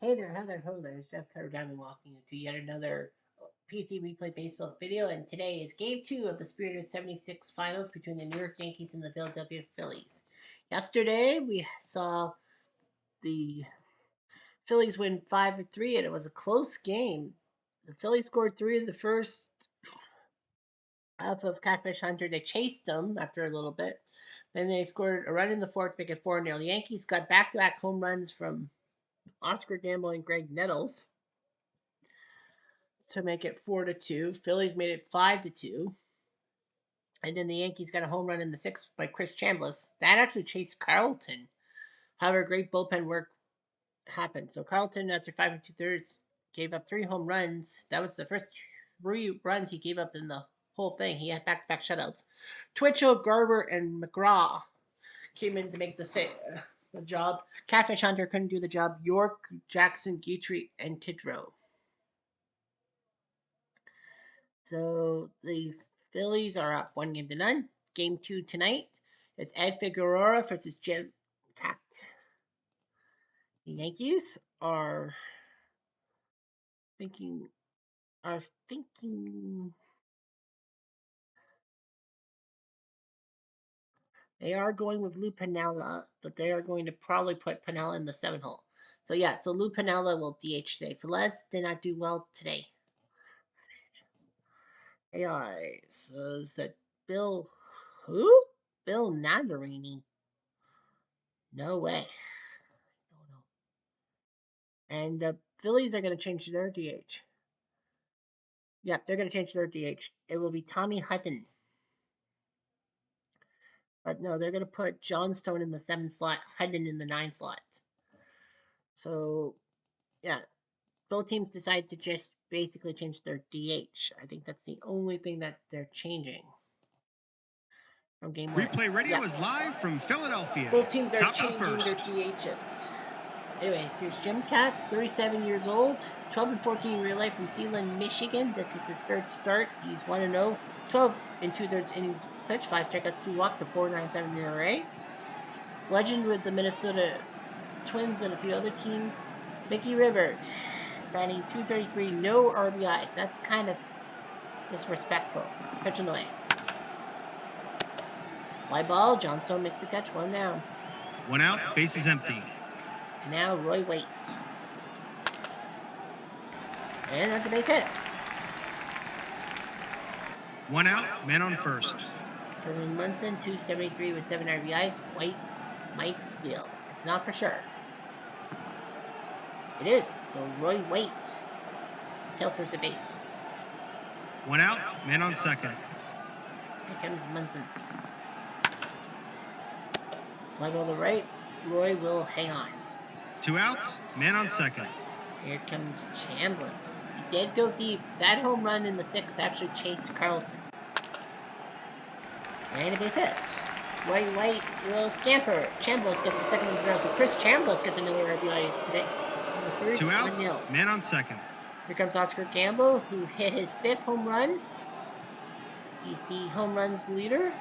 Hey there, Heather Holler, Jeff Cutter Diamond walking you to yet another PC Replay Baseball video, and today is Game 2 of the Spirit of 76 finals between the New York Yankees and the Philadelphia Phillies. Yesterday, we saw the Phillies win 5-3, and it was a close game. The Phillies scored 3 in the first half of Catfish Hunter. They chased them after a little bit. Then they scored a run in the fourth to make it 4-0. The Yankees got back-to-back home runs from Oscar Gamble and Greg Nettles to make it 4-2. Phillies made it 5-2. And then the Yankees got a home run in the sixth by Chris Chambliss. That actually chased Carlton. However, great bullpen work happened. So Carlton, after 5 2/3, gave up 3 home runs. That was the first 3 runs he gave up in the whole thing. He had back-to-back shutouts. Twitchell, Garber, and McGraw came in to make the job. Catfish Hunter couldn't do the job. York, Jackson, Guitry, and Tidrow. So the Phillies are up 1-0. Game 2 tonight is Ed Figueroa versus Jim Cat. The Yankees are thinking they are going with Lou Piniella, but they are going to probably put Piniella in the 7 hole. So yeah, so Lou Piniella will DH today. Velez did not do well today. AI. So is that Bill who? Bill Nagarini. No way. And the Phillies are going to change their DH. Yeah, they're going to change their DH. It will be Tommy Hutton. But no, they're going to put Johnstone in the 7 slot, Hutton in the 9 slot. So, yeah, both teams decide to just basically change their DH. I think that's the only thing that they're changing from game 1. Replay Radio is live from Philadelphia. Both teams are changing their DHs. Anyway, here's Jim Cat, 37 years old, 12-14 relay from Sealand, Michigan. This is his third start. He's 1-0, 12 2/3 innings pitched, 5 strikeouts, 2 walks, a 4.97 ERA. Legend with the Minnesota Twins and a few other teams. Mickey Rivers, batting .233, no RBIs. That's kind of disrespectful. Pitching away. Fly ball, Johnstone makes the catch, 1 down. 1 out, bases empty. And now Roy Waite. And that's a base hit. 1 out, man on first. Herman Munson, 273 with 7 RBIs. White might steal. It's not for sure. It is. So Roy Waite pilfers a base. 1 out, man on second. Here comes Munson. Fly ball to the right. Roy will hang on. 2 outs, man on second. Here comes Chambliss. He did go deep. That home run in the 6th actually chased Carlton. And a base hit. Roy White will scamper. Chambliss gets the second one in a row. So Chris Chambliss gets another RBI today. 2 outs, man on second. Here comes Oscar Gamble, who hit his 5th home run. He's the home runs leader,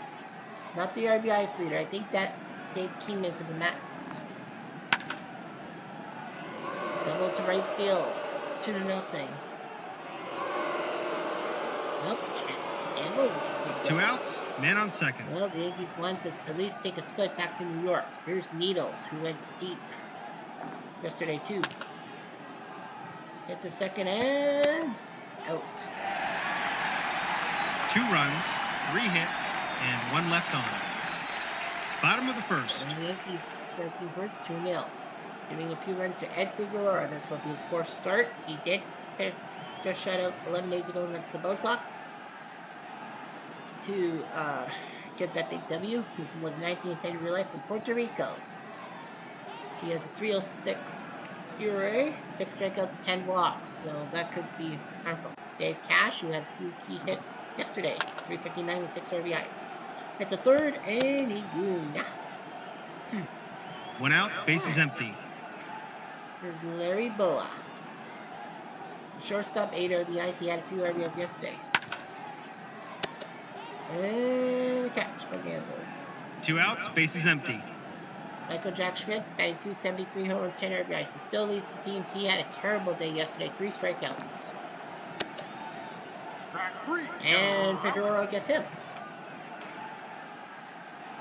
not the RBIs leader. I think that's Dave Kingman for the Mets. Double to right field. It's 2-0. Nope. Gamble. 2 outs, man on second. Well, the Yankees want to at least take a split back to New York. Here's Needles, who went deep yesterday too. Hit the second and out. 2 runs, 3 hits, and 1 left on. Bottom of the first. And the Yankees striking first, 2-0. Giving a few runs to Ed Figueroa. This will be his 4th start. He did hit a shutout 11 days ago against the Bo Sox to get that big W. He was 19-10 relay from Puerto Rico. He has a 3.06 ERA, 6 strikeouts, 10 walks, so that could be harmful. Dave Cash, who had a few key hits yesterday, 359 with 6 RBIs. It's a third, and he gooned. 1 out, bases empty. Here's Larry Boa. Shortstop, 8 RBIs. He had a few RBIs yesterday. And a catch by Gamble. 2 outs, bases empty. Michael Jack Schmidt batting 273 home runs, 10 RBIs. He still leads the team. He had a terrible day yesterday, 3 strikeouts. And Figueroa gets him.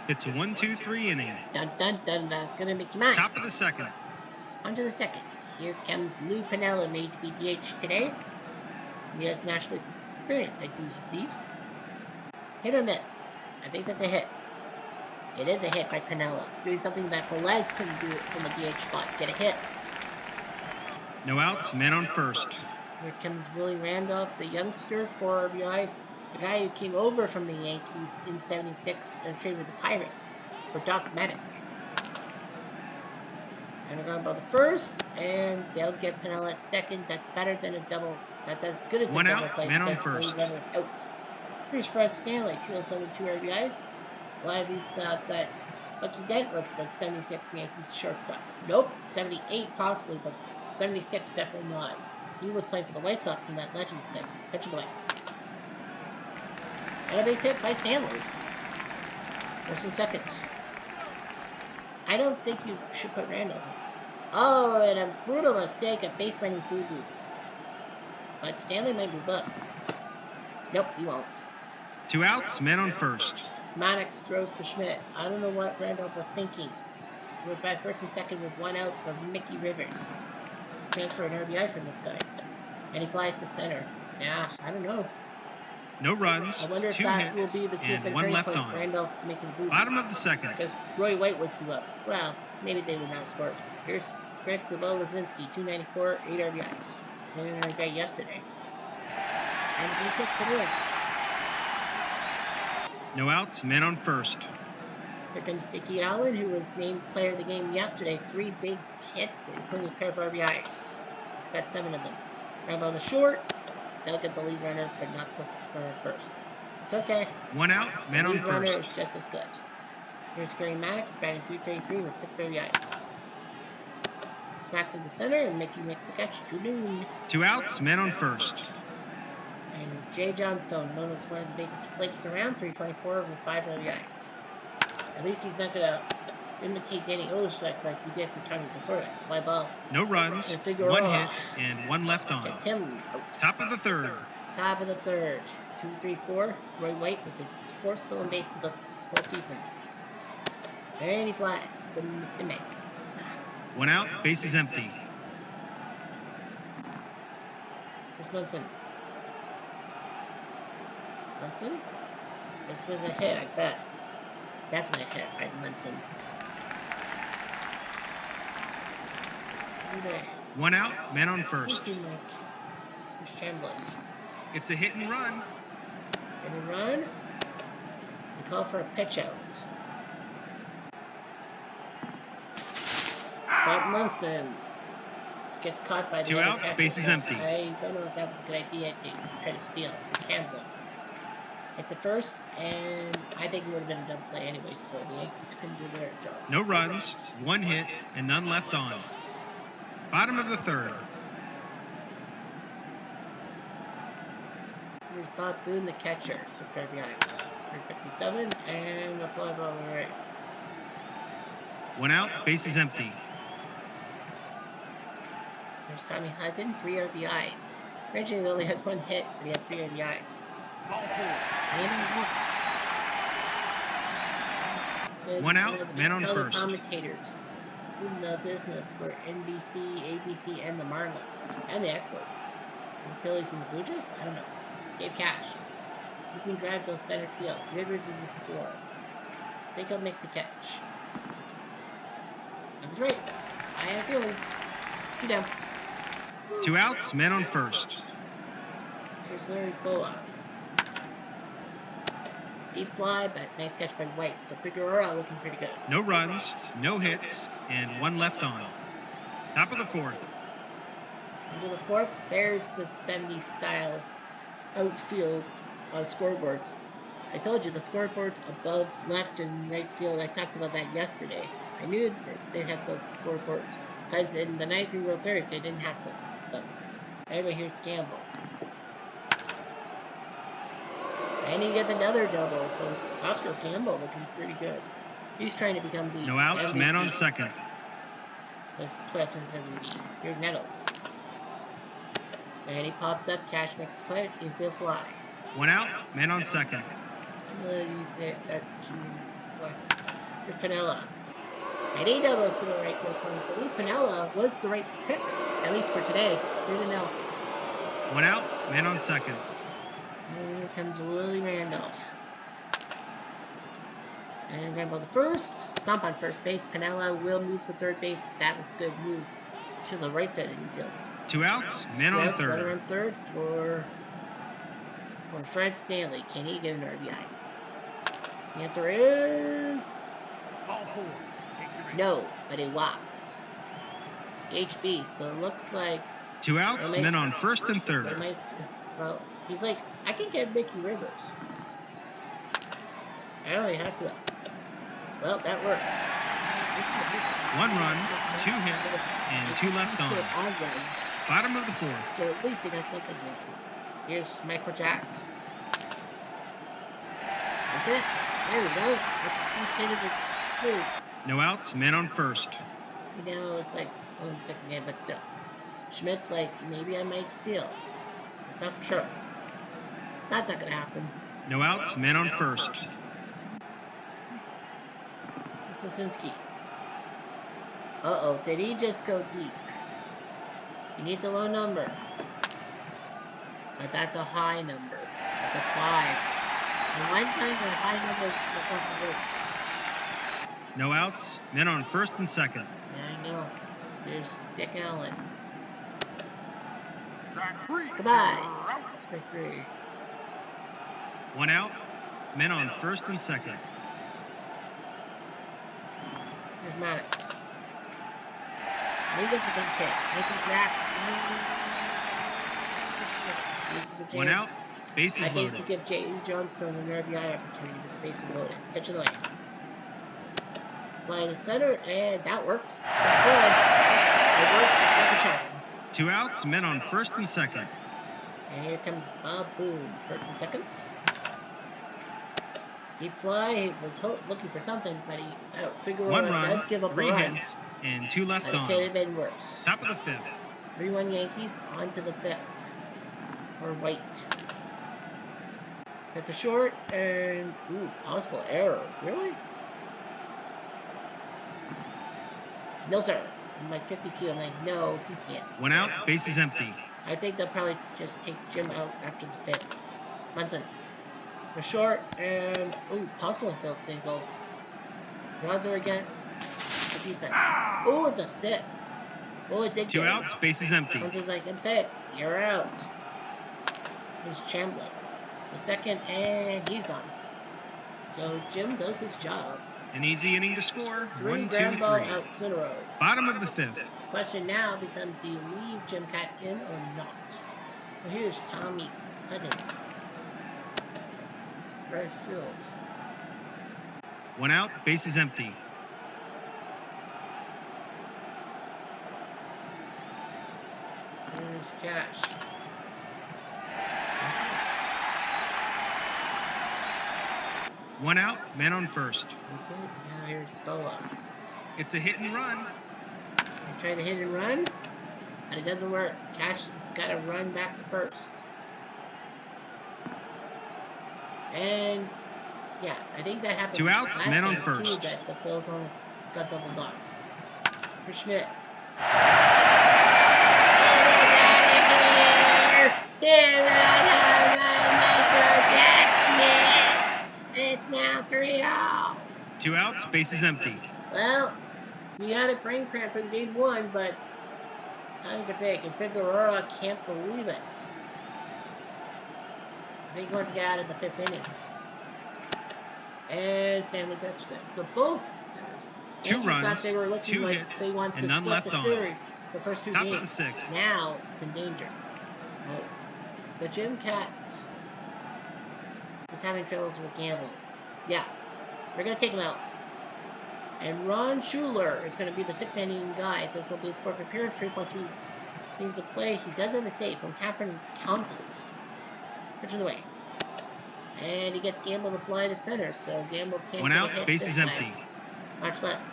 It's a 1-2-3 inning. Dun dun dun dun. Gonna make you mine. Top of the second. On to the second. Here comes Lou Piniella, made to be DH today. He has national experience, I do believe. Hit or miss? I think that's a hit. It is a hit by Piniella, doing something that Velez couldn't do from the DH spot. Get a hit. No outs, men on first. Here comes Willie Randolph, the youngster, 4 RBIs. The guy who came over from the Yankees in '76 and traded with the Pirates for Doc Maddock. Underground by the first, and they'll get Piniella at second. That's better than a double. That's as good as One a double out, play man on because the first. lead runner is out. Here's Fred Stanley, 207 2 RBIs. A lot of you thought that Bucky Dent was the '76 Yankees shortstop. Nope, '78 possibly, but '76 definitely not. He was playing for the White Sox in that Legends thing. Pitch away. And a base hit by Stanley. First and second. I don't think you should put Randall. Oh, and a brutal mistake, a base running boo-boo. But Stanley might move up. Nope, he won't. 2 outs, men on first. Maddox throws to Schmidt. I don't know what Randolph was thinking. We're by first and second with 1 out for Mickey Rivers. Transfer an RBI from this guy. And he flies to center. Yeah, I don't know. No runs, I wonder if 2 that will hits, be the TSN and 1 turning left point on. for Randolph making the Bottom of the second. Because Roy White was due up. Well, maybe they would not have scored. Here's Greg Lazinski, 294, 8 RBIs. They didn't RBI yesterday. And the base hit for the win. No outs, men on first. Here comes Dickie Allen, who was named player of the game yesterday. 3 big hits, including a pair of RBIs. He's got 7 of them. Rambo on the short. They'll get the lead runner, but not the runner first. It's okay. 1 out, men the on lead runner first. is just as good. Here's Gary Maddox, batting 333 with 6 RBIs. Smacks at the center, and Mickey makes the catch. Junoon. 2 outs, men on first. And Jay Johnstone, known as one of the biggest flakes around, 324 with 5 RBIs. At least he's not going to imitate Danny Olszak like he did for Tommy Lasorda. Fly ball. No runs, 1 hit, and 1 left on. Gets him out. Top of the third. Top of the third. 2-3-4. Roy White with his 4th stolen base of the full season. And he flies the Mr. Mantis. 1 out, base is empty. Here's Munson. Munson? This is a hit, I bet. Definitely a hit by Munson. 1 out, man on first. Here's Chambliss. It's a hit and run. Hit and run. We call for a pitch out. But Munson gets caught by the 2 other outs, catcher. base is empty. I don't know if that was a good idea to try to steal. It's Chambliss. At the first, and I think it would have been a double play anyway, so the Yankees couldn't do their job. No runs, 1 hit, and none left on. Bottom of the third. Here's Bob Boone, the catcher, 6 RBIs. 357, and a fly ball on the right. 1 out, base is empty. There's Tommy Hudson, 3 RBIs. Reggie only has 1 hit, but he has 3 RBIs. One out, man on first. Commentators in the business for NBC, ABC, and the Marlins, and the Expos. And the Phillies and the Blue Jays? I don't know. Dave Cash. Looping drive to center field. Rivers is a 4. Think he'll make the catch. I was right. I have a feeling. 2 down. 2 outs, men on first. Here's Larry Boa. Deep fly, but nice catch by White. So Figueroa looking pretty good. No runs, no hits, and 1 left on. Top of the fourth. Into the 4th, there's the 70s style outfield scoreboards. I told you the scoreboards above left and right field. I talked about that yesterday. I knew that they had those scoreboards because in the 93 World Series they didn't have them. Anyway, here's Gamble. And he gets another double, so Oscar Gamble looking pretty good. He's trying to become the No outs, MVP. man on second. This playoff is MVP. Here's Nettles. And he pops up, Cash makes the play, infield fly. 1 out, man on second. Here's Pinella. And he doubles to the right corner. So Lou Pinella was the right pick, at least for today. 3-0. 1 out, man on second. And here comes Willie Randolph. And Rambo the first. Stomp on first base. Pinella will move to third base. That was a good move to the right side of the infield. 2 outs, man on third. Runner on third for Fred Stanley. Can he get an RBI? The answer is no, but he walks. HB, so it looks like 2 outs, men on first and third. Well, he's like, I can get Mickey Rivers. I only have 2 outs. Well, that worked. 1 run, 2 hits, and 2 left on. Bottom of the fourth. They're leaping, I think, as well. Here's Michael Jack. That's it. There we go. No outs, men on first. You know, it's like only the second game, but still. Schmidt's like, maybe I might steal. It's not for sure. That's not going to happen. No outs, men on first. Kosinski. Uh-oh, did he just go deep? He needs a low number. But that's a high number. That's a 5. And one time the high numbers are no outs, men on first and second. I know. Here's Dick Allen. Goodbye. Strike 3. 1 out, men on first and second. Here's Maddox. He gets a big hit. Making Jack. 1 out, bases loaded. I think to give J.E. Johnstone an RBI opportunity with the bases loaded. Pitch of the way. Fly to center, and that works. It works like a charm. 2 outs, men on first and second. And here comes Bob Boone, first and second. Deep fly, he was looking for something, but he's out. Figueroa does give up 3 a run. hits, and 2 left but on. It could have been worse. Top of the fifth. 3-1 Yankees, on to the fifth. Or White. Hit the short, and ooh, possible error. Really? No, sir. I'm like 52. I'm like, no, he can't. 1 out, base is empty. I think they'll probably just take Jim out after the fifth. Munson. For short, and ooh, possible infield single. The odds are against the defense. Oh, it's a 6. Oh, it did 2 outs, base is empty. Munson's like, I'm safe. You're out. Here's Chambliss. The second, and he's gone. So Jim does his job. An easy inning to score. 3 1, 2, ground ball 3. outs in a row. Bottom of the fifth. Question now becomes, do you leave Jim Cat in or not? Well, here's Tommy Hudden. Right field. 1 out, base is empty. Here's Cash. One out, man on first. Okay, now here's Boa. It's a hit and run. I try the hit and run, but it doesn't work. Cash has got to run back to first. And yeah, I think that happened. 2 outs, last man on game, first. too, that the Phil's almost got doubled off. For Schmidt. It's now 3-0. 2 outs, base is empty. Well, he had a brain cramp in game 1, but times are big, and Figueroa can't believe it. I think he wants to get out of the 5th inning. And Stanley catches it. So both 2 runs, thought they were looking 2 like hits, they want to and none split left the on. series the first 2 Top games. of the 6th. Now it's in danger. Well, the Jim Cat is having troubles with gambling. Yeah, they're going to take him out. And Ron Schuler is going to be the 6th inning guy. This will be his 4th appearance, 3.2 innings of play. He does have a save from Catherine Kansas. Pitch of the way. And he gets Gamble to fly to center, so Gamble can't 1 get a out, hit base this is time. empty. Much less.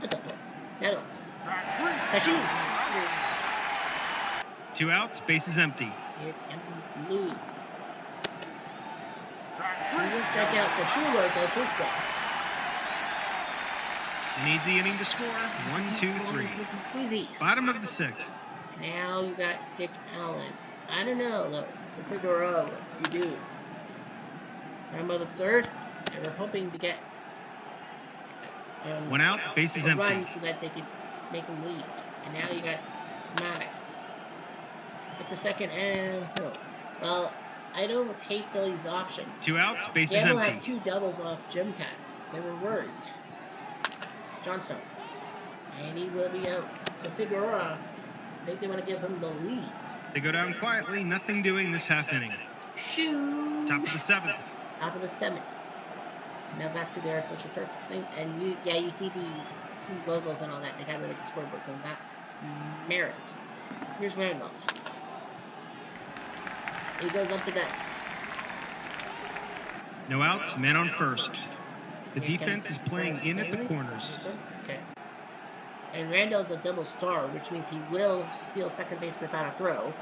A double. Nettles. Sachin. 2 outs, bases empty. Here comes Lou. He strike out, so Schuler goes his job. An easy inning to score. 1, 2, 3. Squeezy. Bottom of the 6th. Now you got Dick Allen. I don't know though. So figure out what you do. Remember the third? They were hoping to get 1 out, bases a empty. run so that they could make him leave. And now you got Maddox. At the second, and no. Well, I don't hate Philly's option. 2 outs, bases Gamble empty. had 2 doubles off Jim Cats. They were worried. Johnstone. And he will be out. So Figueroa, I think they want to give him the lead. They go down quietly, nothing doing this half inning. Shoot! Top of the 7th. Top of the 7th. And now back to their official turf thing. And you see the 2 logos and all that. They got rid of the scoreboards on that merit. Here's Randolph. He goes up to that. No outs, man on first. The Here defense comes is playing in at the Stanley. corners. Okay. And Randall's a double star, which means he will steal second base without a throw.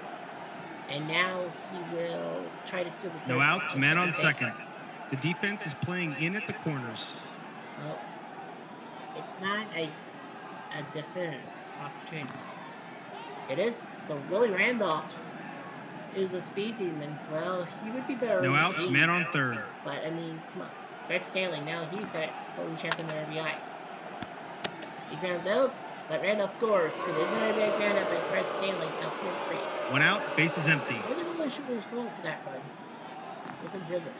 And now he will try to steal the third. No outs, man on base. second. The defense is playing in at the corners. Well, it's not a definitive opportunity. It is. So Willie Randolph is a speed demon. Well, he would be better. No in the outs, man on 80s. third. But I mean, come on. Fred Stanley, now he's got a golden chance on the RBI. He grounds out, but Randolph scores. It is an RBI ground out by Fred Stanley. It's now 4-3. 1 out, bases empty. I wasn't really sure what was going for that one. Look at Rivers.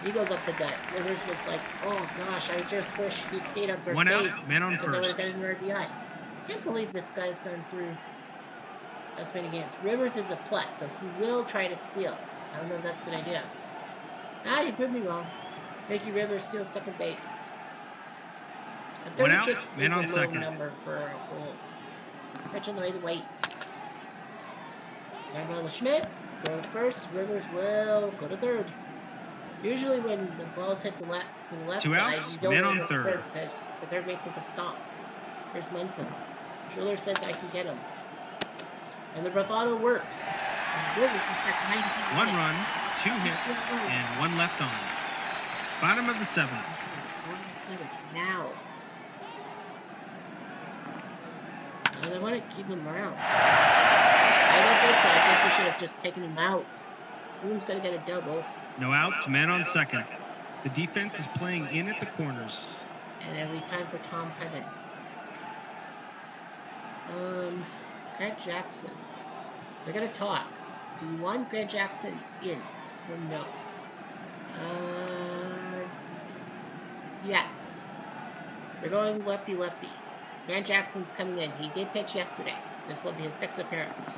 He goes up the gut. Rivers was like, oh gosh, I just wish he'd stayed on third 1 out, base. man on because I would first. have gotten an RBI. Can't believe this guy's gone through as many games. Rivers is a plus, so he will try to steal. I don't know if that's a good idea. Ah, you proved me wrong. Mickey Rivers steals second base. A 1 out, 36 man is a on low second. number for a hold. Pitch on the way to wait. Gabriel Schmidt, throw to first. Rivers will go to third. Usually when the balls hit to the left 2 side, outs, you don't man go on to third. third because the third baseman can stop. Here's Munson. Schuler says I can get him. And the bravado works. And Rivers is at 90 feet 1 away. run, 2 hits, and 1 left on. Bottom of the 7th. 47. Now. And I want to keep him around. I don't think so. I think we should have just taken him out. Boone's going to get a double. No outs, man on second. The defense is playing in at the corners. And it'll be time for Tom Pettit. Grant Jackson. We're going to talk. Do you want Grant Jackson in or no? Yes. We're going lefty-lefty. Grant Jackson's coming in. He did pitch yesterday. This will be his 6th appearance.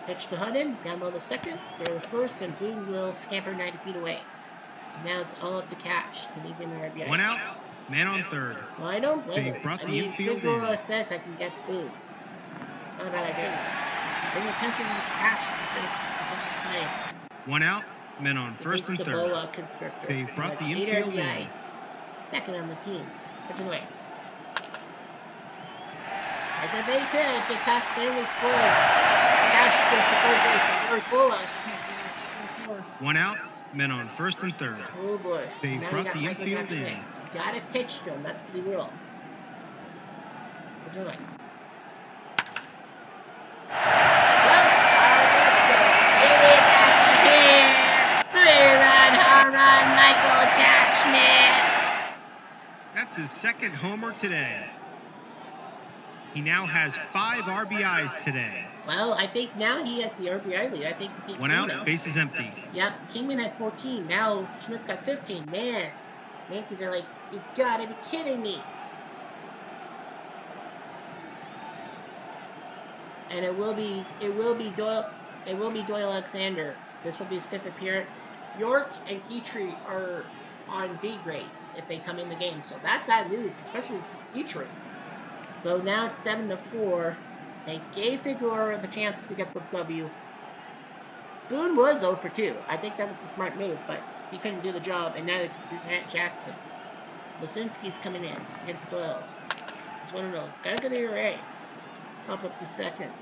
Pitch to Hudden, ground ball to second, throw to first, and Boone will scamper 90 feet away. So now it's all up to Cash. Can he get an RBI? 1 out, man on third. Well, I don't blame They him. brought I the mean, infield Figueroa in. says I can get Boone. Not a bad idea. Bring attention to Cash instead of play. 1 out, men on first and The third. Boa Constrictor. They brought the He has 8 infield in. RBIs. Second on the team. Pitching away. At the base hit, just past Stanley's glove. Cash goes to third base, and Eric Boa. 1 out, men on first and third. Oh boy. They Now brought you got the Michael infield Jackson. in. You gotta pitch to him, that's the rule. What do you like? That's his 2nd homer today. He now has 5 RBIs today. Well, I think now he has the RBI lead. I think he beat 1 Kingman. out, bases empty. Yep, Kingman had 14. Now Schmidt's got 15. Man, Yankees are like, you gotta be kidding me. And it will be Doyle Alexander. This will be his 5th appearance. York and Petrie are on B grades if they come in the game. So that's bad news, especially for Petrie. So now it's 7-4. They gave Figueroa the chance to get the W. Boone was 0 for 2. I think that was a smart move, but he couldn't do the job, and neither could Grant Jackson. Lisinski's coming in against Doyle. He's 1-0. Got a good ERA. Up to second.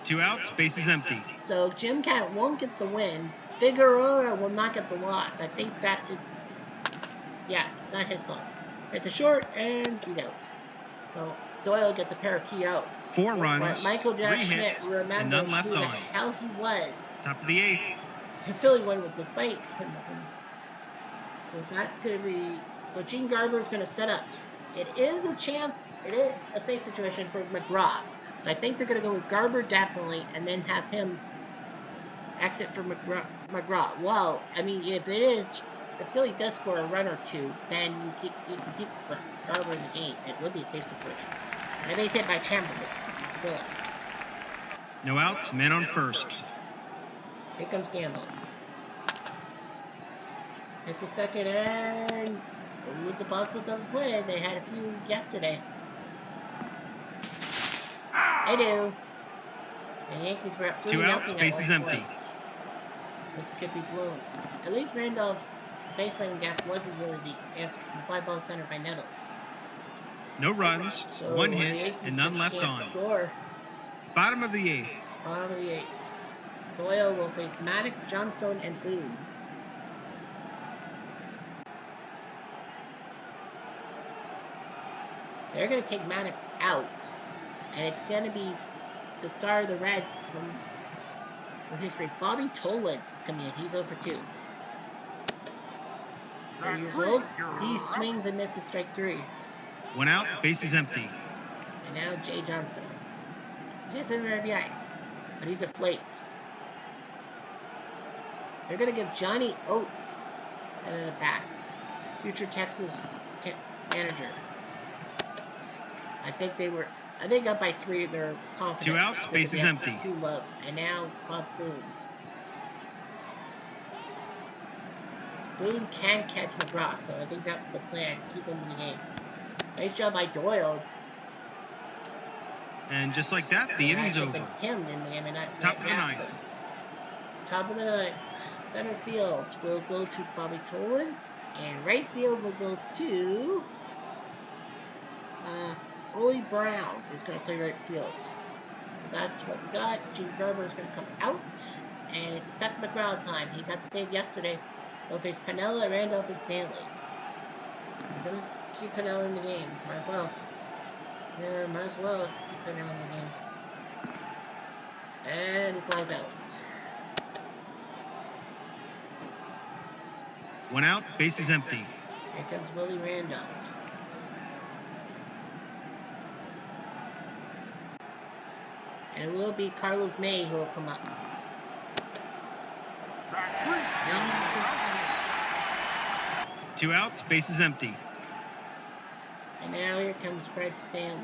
2 outs, bases empty. So Jim Cat won't get the win. Figueroa will not get the loss. I think that is, yeah, it's not his fault. Hit the short and beat out. So Doyle gets a pair of key outs. 4 runs, But Michael Jack 3 Schmidt hits, and remembered none left who the on. hell he was. Top of the 8th. Philly won with despite him nothing. So that's going to be. So Gene Garber is going to set up. It is a chance. It is a safe situation for McGraw. So I think they're going to go with Garber definitely, and then have him exit for McGraw. Well, I mean, if it is, if Philly does score a run or two, then you can keep Garber in the game. It would be a safe situation. And a base hit by Willis. No outs, man on first. Here comes Gamble. Hit the second, and it's a possible double play. They had a few yesterday. They do. The Yankees were up 3-0 at one bases empty. point. This could be blown. At least Randolph's base running gap wasn't really the answer. The fly ball centered by Nettles. No runs, So 1 the hit, Yankees and none just left can't on. score. Bottom of the 8th. Bottom of the 8th. Doyle will face Maddox, Johnstone, and Boone. They're going to take Maddox out. And it's going to be the star of the Reds from history. Bobby Tolan is coming in. He's 0 for 2. 30 years old. He swings and misses strike 3. 1 out, bases empty. And now Jay Johnstone. Just an RBI. But he's a flake. They're going to give Johnny Oates an at bat. Future Texas manager. I think up by 3. They're confident. 2 outs, bases empty. 2 love. And now Bob Boone. Boone can catch McGraw, so I think that's the plan. Keep him in the game. Nice job by Doyle. And just like that, the inning's over. Him in the game and not Top of the 9th. Top of the 9th. Center field will go to Bobby Tolan. And right field will go to Ole Brown is going to play right field. So that's what we got. Gene Garber is going to come out. And it's Tuck McGraw time. He got the save yesterday. They'll face Piniella, Randolph, and Stanley. We're going to keep Piniella in the game. Might as well. Yeah, might as well keep Piniella in the game. And he flies out. 1 out, bases empty. Here comes Willie Randolph. And it will be Carlos May who will come up. 2 outs, bases empty. And now here comes Fred Stanley.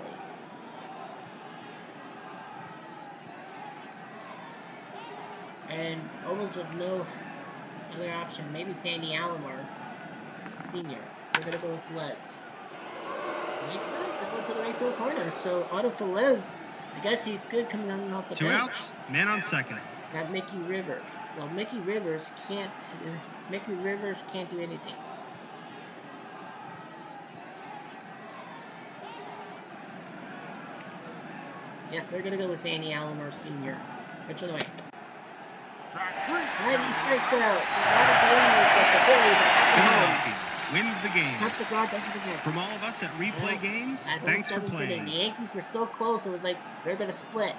And almost with no other option. Maybe Sandy Alomar, Sr. We're going to go with Velez. They're going to the right field corner. So Otto Velez, I guess he's good coming off the 2 bench. outs, man on second. Got Mickey Rivers. Well, Mickey Rivers can't do anything. Yep, they're going to go with Sandy Alomar, Sr. Pitch of the way. And he strikes out. Philadelphia wins the game. From all of us at Replay Games, thanks for playing. The Yankees were so close, it was like they're going to split.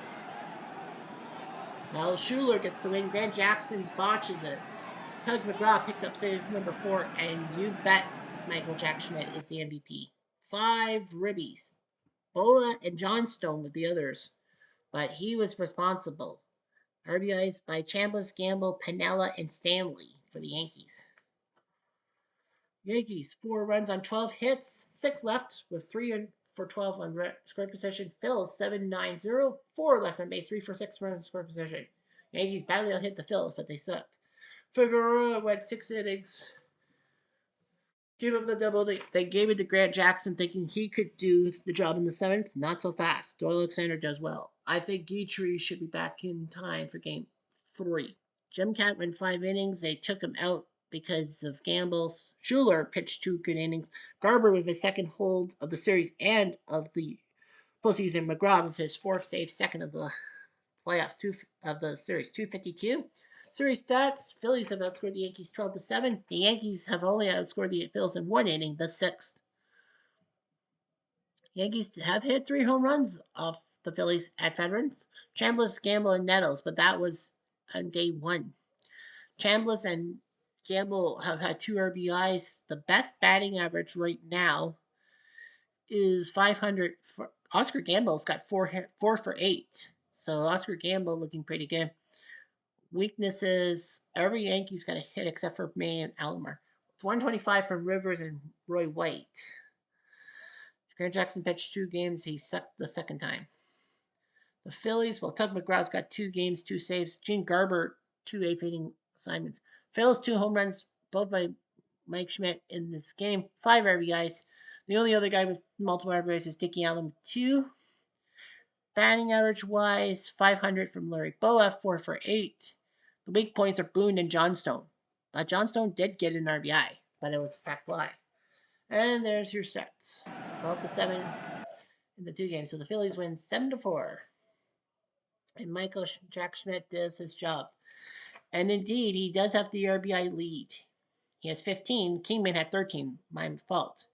Now Schuler gets the win. Grant Jackson botches it. Tug McGraw picks up save number 4, and you bet Michael Jack Schmidt is the MVP. 5 ribbies. Bola and Johnstone with the others, but he was responsible. RBIs by Chambliss, Gamble, Piniella, and Stanley for the Yankees. Yankees, 4 runs on 12 hits, 6 left with 3 for 12 on scoring position. Phils, 7-9-0, 4 left on base, 3 for 6 runs on scoring position. Yankees badly hit the Phils, but they sucked. Figueroa went 6 innings. Gave up the double. They gave it to Grant Jackson, thinking he could do the job in the 7th. Not so fast. Doyle Alexander does well. I think Guitry should be back in time for game 3. Jim Cat went 5 innings. They took him out because of Gamble's. Schuler pitched 2 good innings. Garber with his second hold of the series and of the postseason. McGraw with his fourth save, second of the playoffs, two of the series, 252. Series stats: Phillies have outscored the Yankees 12-7. The Yankees have only outscored the Phils in 1 inning, the sixth. Yankees have hit 3 home runs off the Phillies at Veterans. Chambliss, Gamble, and Nettles, but that was on day 1. Chambliss and Gamble have had 2 RBIs. The best batting average right now is 500. Oscar Gamble's got 4 for 8. So Oscar Gamble looking pretty good. Weaknesses: every Yankee's got a hit except for May and Alomar. It's 125 from Rivers and Roy White. Grant Jackson pitched 2 games. He sucked the second time. The Phillies, well, Tug McGraw's got 2 games, 2 saves. Gene Garber, 2 8th inning assignments. Phillies, 2 home runs, both by Mike Schmidt in this game. 5 RBIs. The only other guy with multiple RBIs is Dickie Allen, 2. Batting average wise, 500 from Larry Boa, 4 for 8. The weak points are Boone and Johnstone. Johnstone did get an RBI, but it was a sac fly. And there's your stats: 12-7 in the 2 games. So the Phillies win 7-4. And Michael Jack Schmidt does his job. And indeed, he does have the RBI lead. He has 15. Kingman had 13. My fault.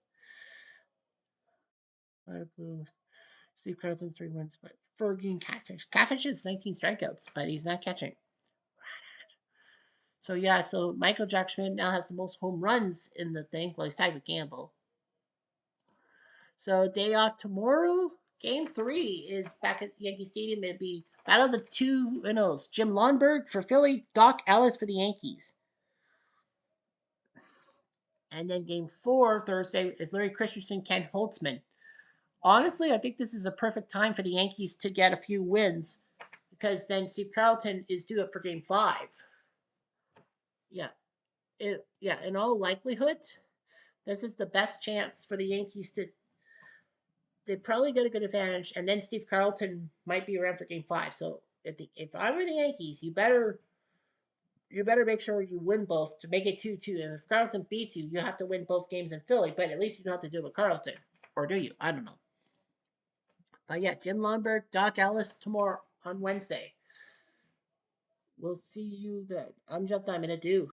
Steve Carlton, 3 wins, but Fergie Catfish. Catfish has 19 strikeouts, but he's not catching. So yeah, so Michael Jack Schmidt now has the most home runs in the thing. Well, he's tied with Gamble. So day off tomorrow. Game 3 is back at Yankee Stadium. It'll be battle of the 2-0s. Jim Lonberg for Philly, Doc Ellis for the Yankees. And then game 4 Thursday is Larry Christensen, Ken Holtzman. Honestly, I think this is a perfect time for the Yankees to get a few wins, because then Steve Carlton is due up for game 5. Yeah. In all likelihood, this is the best chance for the Yankees to. They probably get a good advantage, and then Steve Carlton might be around for game 5. So if I were the Yankees, you better make sure you win both to make it 2-2. And if Carlton beats you, you have to win both games in Philly. But at least you don't have to do it with Carlton, or do you? I don't know. But yeah, Jim Lonberg, Doc Ellis tomorrow on Wednesday. We'll see you then. I'm Jeff Diamond. Adieu.